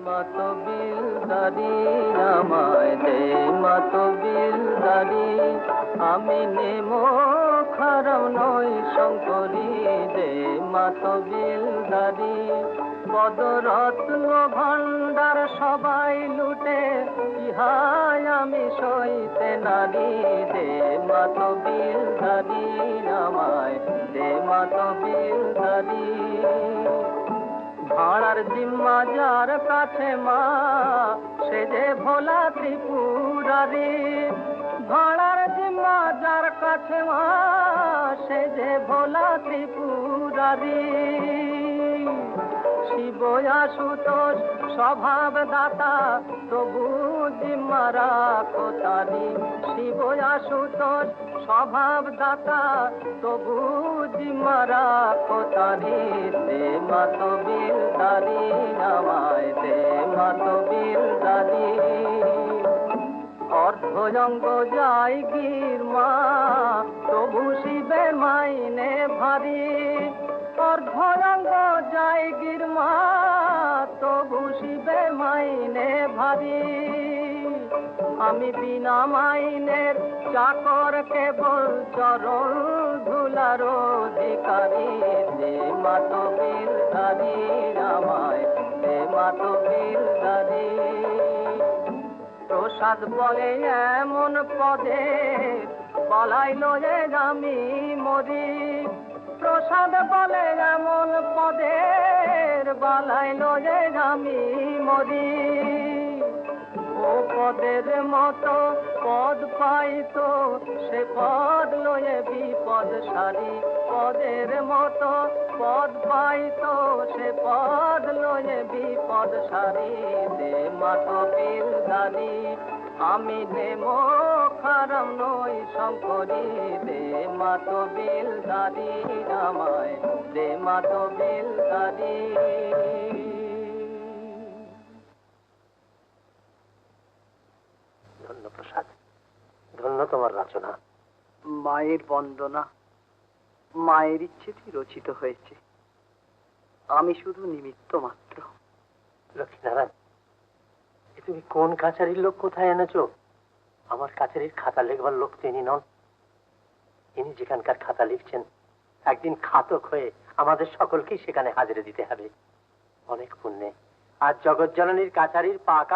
মাতবিল দারি আমায় দে মাতবিল দারি আমি নেমো খারাপ নই শঙ্করী দে মাতবিল দারি পদরত্ন ভাণ্ডার সবাই লুটে ইহাই আমি সইতে নারী দে মাতবিল দারি আমায় দে মাতবিল দারি ভাড়ার জিম্মা যার কাছে মা সে যে ভোলা ত্রিপুরারি ভাড়ার জিম্মা যার কাছে মা সে যে ভোলা ত্রিপুরারি শিব আশুতোষ স্বভাব দাতা তবু জিম্মা রাখো তারি শিব আশুতোষ স্বভাব দাতা তবু জিম্মা রাখো তারি দে মাতবিল দারি আমায় দে মাতবিল দারি অর্ধজঙ্গ যায় গির মা তবু শিবের মাইনে ভারী অর্ধজঙ্গ যায় গির মা তবু শিবের মাইনে ভারী আমি বিনা মাইনের চাকর কেবল চরণ ধুলার অধিকারী দে মাতবিল দারি আমায় দে মাতবিল দারি প্রসাদ বলে এমন পদে বলাইল যে আমি মরি প্রসাদ বলে এমন পদের বলাইল যে আমি মরি ও পদের মতো পদ পাইতো সে পদ লয়ে বিপদ সারি পদের মতো পদ পাইতো সে পদ লয়ে বিপদ সারি দে মাতবিল দারি আমি নেমো খারাপ নই শঙ্করী দে মাতবিল দারি আমায় দে মাতবিল দারি ধন্য প্রসাদ, ধন্য তোমার রচনা। মায়ের বন্দনা মায়ের ইচ্ছেটি রচিত হয়েছে, আমি শুধু নিমিত্ত মাত্র। লক্ষ্মীনারায়ণ, তুমি কোন কাছারির লোক কোথায় এনেছো? আমার কাছারির খাতা লেখবার লোক তিনি নন। ইনি যেখানকার খাতা লিখছেন একদিন খাতক হয়ে আমাদের সকলকেই সেখানে হাজিরে দিতে হবে। অনেক পুণ্যে আজ জগৎ জননীর কাছারির পাকা